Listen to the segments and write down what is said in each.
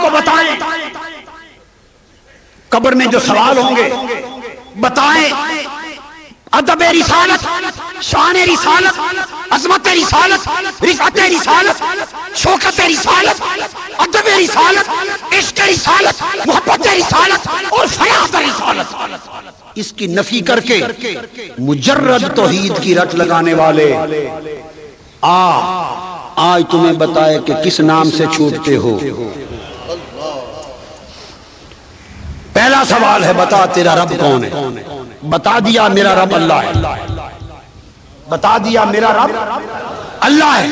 تو بتائیں، قبر میں جو سوال ہوں گے بتائیں، ادب رسالت، شان رسالت، عظمت رسالت، رفعت رسالت، شوکت رسالت، ادب رسالت، عشق رسالت، محبت رسالت اور فیاض رسالت، اس کی نفی کر کے مجرد توحید کی رٹ لگانے والے آج تمہیں بتائے کہ کس نام سے چھوٹتے ہو۔ پہلا سوال ہے بتا تیرا رب کون ہے؟ بتا دیا میرا رب اللہ ہے، بتا دیا میرا رب اللہ ہے۔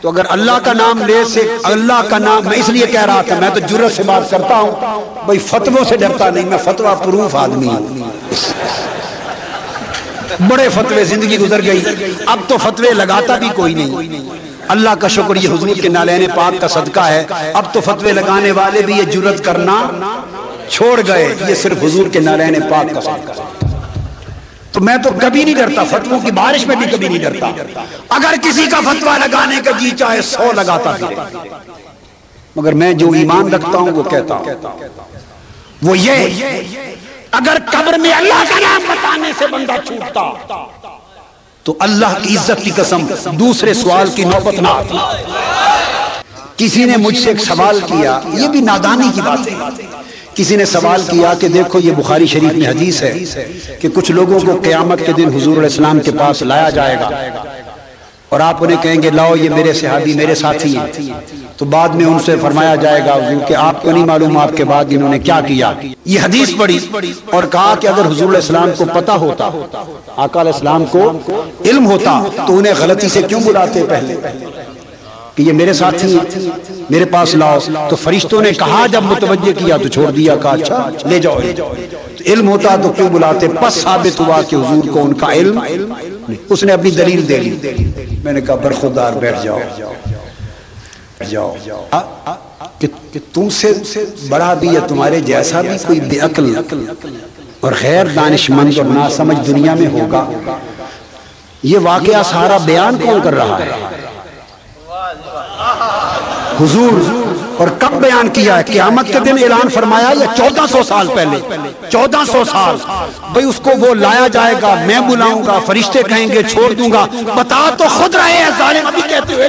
تو اگر اللہ کا نام لے سے اللہ کا نام، میں اس لیے کہہ رہا تھا، میں تو جرأت سے بات کرتا ہوں بھائی، فتووں سے ڈرتا نہیں، میں فتویٰ پروف آدمی ہوں، بڑے فتوے زندگی گزر گئی، اب تو فتوے لگاتا بھی کوئی نہیں۔ اللہ کا شکر یہ حضور کے نالین پاک کا صدقہ ہے، اب تو فتوے لگانے والے بھی یہ جرأت کرنا چھوڑ گئے، یہ صرف حضور کے نالین پاک کا صدقہ ہے۔ تو میں تو کبھی نہیں ڈرتا، فتووں کی بارش میں بھی کبھی نہیں ڈرتا، اگر کسی کا فتویٰ لگانے کا جی چاہے 100 لگاتا پھرے، مگر میں جو ایمان رکھتا ہوں وہ کہتا ہوں، وہ یہ اگر قبر میں اللہ کا نام بتانے سے بندہ چھوٹتا تو اللہ کی عزت کی قسم دوسرے سوال کی نوبت نہ آتی۔ کسی نے مجھ سے ایک سوال کیا، یہ بھی نادانی کی بات ہے، کسی نے سوال کیا کہ دیکھو یہ بخاری شریف میں حدیث ہے کہ کچھ لوگوں کو قیامت کے دن حضور علیہ السلام کے پاس لایا جائے گا اور آپ انہیں کہیں گے لاؤ یہ میرے صحابی میرے ساتھی ہیں، تو بعد میں ان سے فرمایا جائے گا کہ آپ کو نہیں معلوم آپ کے بعد انہوں نے کیا کیا۔ یہ حدیث پڑھی اور کہا کہ اگر حضور علیہ السلام کو پتہ ہوتا، آقا علیہ السلام کو علم ہوتا تو انہیں غلطی سے کیوں بلاتے پہلے کہ یہ میرے ساتھی ہیں میرے پاس لاؤ؟ تو فرشتوں نے کہا جب متوجہ کیا تو چھوڑ دیا، کہا اچھا لے جاؤ۔ تو علم ہوتا تو کیوں بلاتے؟ پس ثابت ہوا کہ حضور کو ان کا علم نہیں۔ اس نے اپنی دلیل دے لی، میں نے کہا برخودار بیٹھ جاؤ کہ تم سے بڑا بھی یا تمہارے جیسا بھی کوئی بے عقل اور غیر دانش مند اور ناسمجھ دنیا میں ہوگا؟ یہ واقعہ سارا بیان کون کر رہا ہے؟ حضور۔ اور کب بیان کیا ہے؟ قیامت کے دن اعلان فرمایا یا 1400 سال پہلے؟ 1400 سال بھئی اس کو وہ لایا جائے گا، میں بلاؤں گا، فرشتے کہیں گے چھوڑ دوں گا۔ بتا تو خود رہے ہیں ظالم، ابھی کہتے ہوئے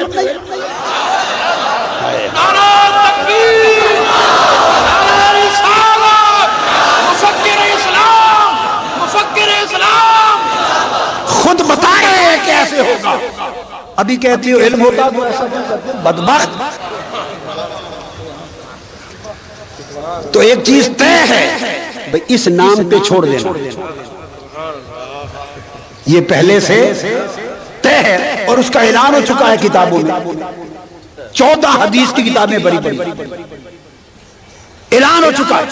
خود بتا رہے ہیں کہ ایسے ہوگا، ابھی کہتی ہو علم ہوتا تو ایسا کیوں کرتے؟ بدبخت۔ تو ایک چیز طے ہے بھئی، اس نام پہ چھوڑ دینا، یہ پہلے سے طے ہے اور اس کا اعلان ہو چکا ہے کتابوں میں، 14 حدیث کی کتابیں بڑی بڑی اعلان ہو چکا ہے،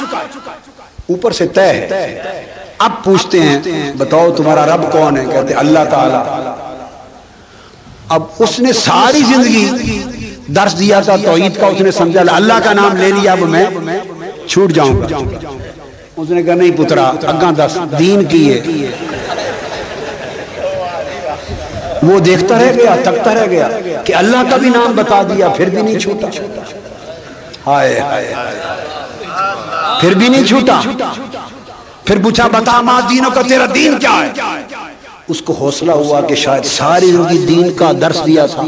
اوپر سے طے ہے۔ اب پوچھتے ہیں بتاؤ تمہارا رب کون ہے؟ کہتے اللہ تعالیٰ۔ اب اس نے ساری زندگی درس دیا تھا توحید کا، اس نے سمجھا اللہ کا نام لے لیا اب میں چھوٹ جاؤں گا۔ اس نے کہا نہیں پترا، اگاں دس دین کی ہے۔ وہ دیکھتا رہ گیا، تھکتا رہ گیا کہ اللہ کا بھی نام بتا دیا پھر بھی نہیں چھوٹا، ہائے پھر بھی نہیں چھوٹا۔ پھر پوچھا بتا ماں دینوں کا تیرا دین کیا ہے؟ اس کو حوصلہ ہوا کہ شاید ساری زندگی دین کا درس دیا تھا،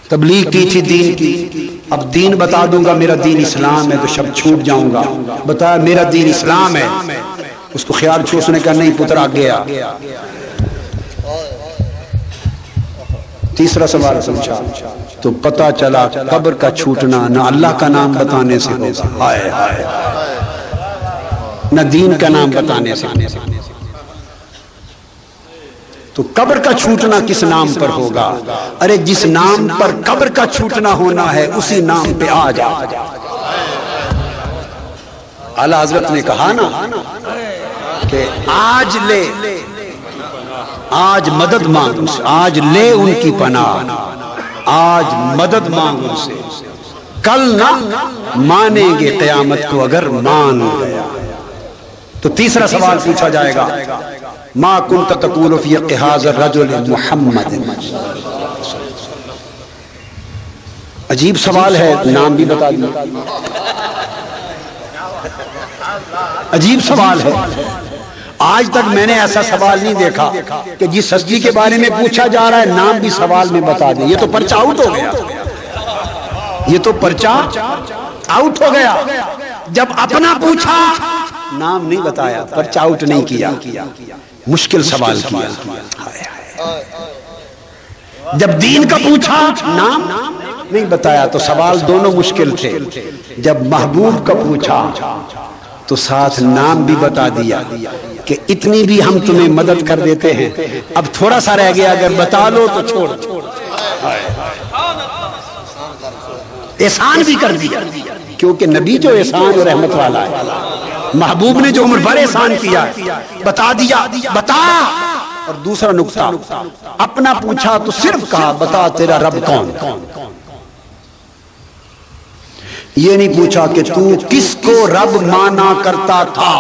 تبلیغ کی تھی دین کی، اب دین بتا دوں گا میرا دین اسلام ہے تو شب چھوٹ جاؤں گا۔ بتایا میرا دین اسلام ہے، اس کو خیال چھوڑ، اس نے کہا نہیں پترا گیا۔ تیسرا سوال پوچھا تو پتا چلا قبر کا چھوٹنا نہ اللہ کا نام بتانے سے ہوگا، ہائے ہائے، نہ دین کا نام بتانے سے۔ تو قبر کا چھوٹنا کس نام پر ہوگا؟ ارے جس نام پر قبر کا چھوٹنا ہونا ہے اسی نام پہ آ جا۔ اعلیٰ حضرت نے کہا نا کہ آج لے، آج مدد مانگ ان سے، آج لے ان کی پناہ، آج مدد مانگ ان سے، کل نہ مانیں گے قیامت کو اگر مان گیا۔ تو تیسرا سوال پوچھا جائے گا ما كنت تقول في حق هذا الرجل محمد، عجیب سوال ہے، نام بھی بتا دیا، عجیب سوال ہے۔ آج تک میں نے ایسا سوال نہیں دیکھا کہ جس ہستی کے بارے میں پوچھا جا رہا ہے نام بھی سوال میں بتا دیں۔ یہ تو پرچہ آؤٹ ہو گیا، یہ تو پرچہ آؤٹ ہو گیا۔ جب اپنا پوچھا نام نہیں بتایا، پرچہ آؤٹ نہیں کیا، مشکل سوال کیا۔ جب دین کا پوچھا نام نہیں بتایا تو سوال دونوں مشکل تھے۔ جب محبوب کا پوچھا تو ساتھ نام بھی بتا دیا کہ اتنی بھی ہم تمہیں مدد کر دیتے ہیں، اب تھوڑا سا رہ گیا، اگر بتا لو تو چھوڑ۔ احسان بھی کر دیا، کیونکہ نبی جو احسان اور رحمت والا ہے، محبوب نے جو عمر بھر احسان کیا بتا دیا، بتا۔ اور دوسرا نقطہ، اپنا پوچھا تو صرف کہا بتا تیرا رب کون۔ یہ نہیں پوچھا کہ تو کس کو رب مانا کرتا تھا،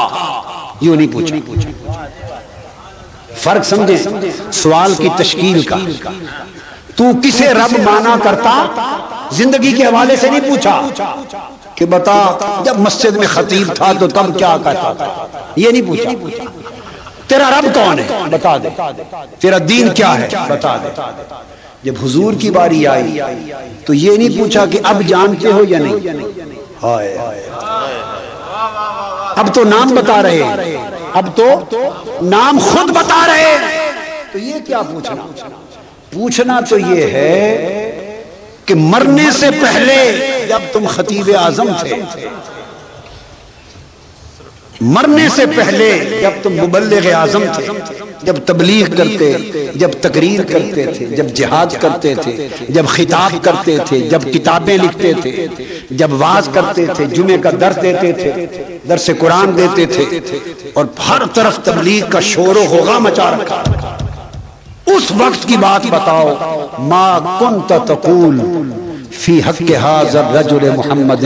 یہ نہیں پوچھا۔ فرق سمجھیں سوال کی تشکیل کا۔ تو کسے رب مانا کرتا، زندگی کے حوالے سے نہیں پوچھا کہ بتا جب مسجد میں خطیب تھا تو تب کیا کہتا تھا، یہ نہیں پوچھا۔ تیرا رب کون ہے بتا دے، تیرا دین کیا ہے بتا دے۔ جب حضور کی باری آئی تو یہ نہیں پوچھا کہ اب جانتے ہو یا نہیں، اب تو نام بتا رہے، اب تو نام خود بتا رہے، تو یہ کیا پوچھنا؟ پوچھنا تو یہ ہے کہ مرنے سے پہلے جب تم خطیب اعظم تھے، مرنے سے پہلے جب تم مبلغ اعظم تھے، جب تبلیغ کرتے، جب تقریر کرتے تھے، جب جہاد کرتے تھے، جب خطاب کرتے تھے، جب کتابیں لکھتے تھے، جب وعظ کرتے تھے، جمعے کا درس دیتے تھے، درس قرآن دیتے تھے، اور ہر طرف تبلیغ کا شور و غوغا مچا رکھا، اس وقت کی بات بتاؤ۔ ما کنت تقول فی حق ھذا الرجل محمد،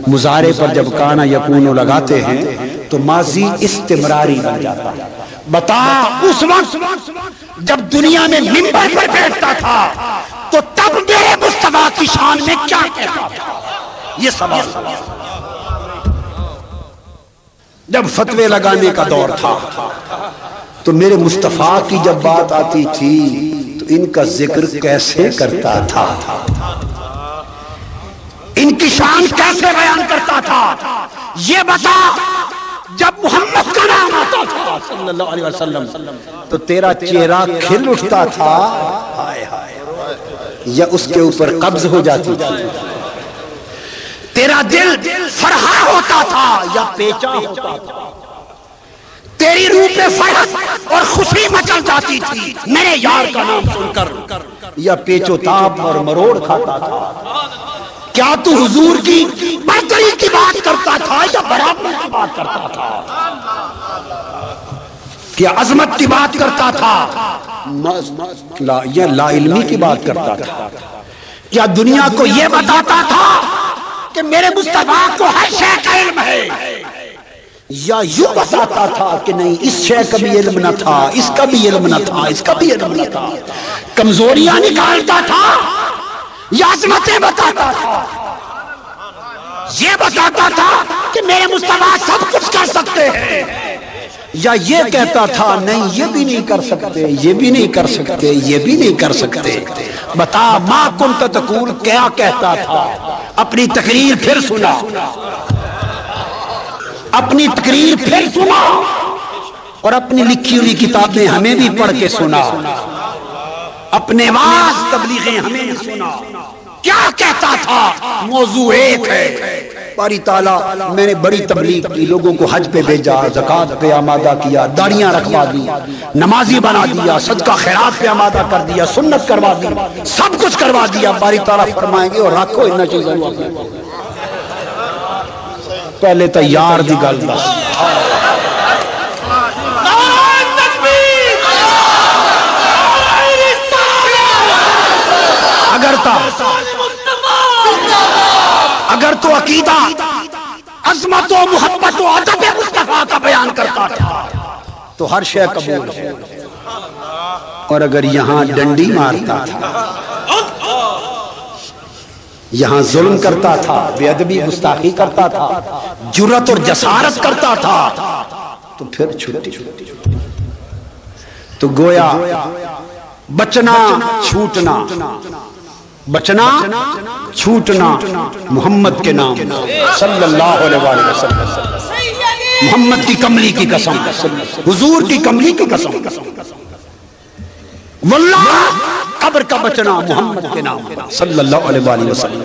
مضارع پر جب کانا یکون لگاتے ہیں تو ماضی استمراری بن جاتا ہے۔ بتا اس وقت جب دنیا میں منبر پر بیٹھتا تھا تو تب میرے مصطفیٰ کی شان میں کیا کہتا تھا، یہ سوال۔ جب فتوے لگانے کا دور تھا تو میرے مصطفیٰ کی جب بات آتی تھی تو ان کا ذکر کیسے کرتا تھا، ان کی شان کیسے بیان کرتا تھا، یہ بتا۔ جب محمد کا نام آتا تھا صلی اللہ علیہ وسلم تو تیرا چہرہ کھل اٹھتا تھا یا اس کے اوپر قبض ہو جاتی تھی، تیرا دل فرحا ہوتا تھا یا پیچا ہوتا تھا، تیری روح پہ فرحت اور خوشی مچل جاتی تھی میرے یار کا نام سن کر، یا پیچو تاب اور مروڑ کھاتا تھا۔ کیا تو حضور کی برتری کی بات کرتا تھا یا برابری کی بات کرتا تھا، کیا عظمت کی بات کرتا تھا یا لا علمی کی بات کرتا تھا، کیا دنیا کو یہ بتاتا تھا کہ میرے مصطفیٰ کو ہر شے کا علم ہے، یا یوں بتاتا تھا کہ نہیں اس شے کا بھی علم نہ تھا، اس کا بھی علم نہ تھا، اس کا بھی علم نہ تھا، کمزوریاں نکالتا تھا یا عظمتیں بتاتا تھا، یہ بتاتا تھا کہ میرے مصطفیٰ سب کچھ کر سکتے ہیں، یا یہ کہتا تھا نہیں یہ بھی نہیں کر سکتے، یہ بھی نہیں کر سکتے، یہ بھی نہیں کر سکتے۔ بتا ما کنت تقول کیا کہتا تھا، اپنی تقریر پھر سنا، اپنی تقریر پھر سنا، اور اپنی لکھی ہوئی کتابیں ہمیں بھی پڑھ کے سنا، اپنے واز تبلیغیں ہمیں بھی سنا، کیا کہتا تھا۔ موضوع ایک ہے، باری تعالیٰ میں نے بڑی تبلیغ کی، لوگوں کو حج پہ بھیجا، زکوٰۃ پہ آمادہ کیا، داڑیاں رکھوا دی، نمازی بنا دیا، صدقہ خیرات پہ آمادہ کر دیا، سنت کروا دی، سب کچھ کروا دیا۔ باری تعالیٰ فرمائیں گے اور رکھو ان چیزوں کو، پہلے تیار دی گل دس۔ اگر تو عقیدہ عظمت و محبت و ادب مصطفیٰ کا بیان کرتا تھا تو ہر شے قبول ہے، اور اگر یہاں ڈنڈی مارتا تھا، یہاں ظلم کرتا تھا، بے ادبی گستاخی کرتا تھا، جرأت اور جسارت کرتا تھا، تو پھر چھٹی۔ تو گویا بچنا چھوٹنا، بچنا چھوٹنا محمد کے نام، صلی اللہ علیہ وآلہ وسلم، محمد کی کملی کی قسم، حضور کی کملی کی قسم، واللہ قبر کا بچنا محمد کے نام، صلی اللہ علیہ وآلہ وسلم۔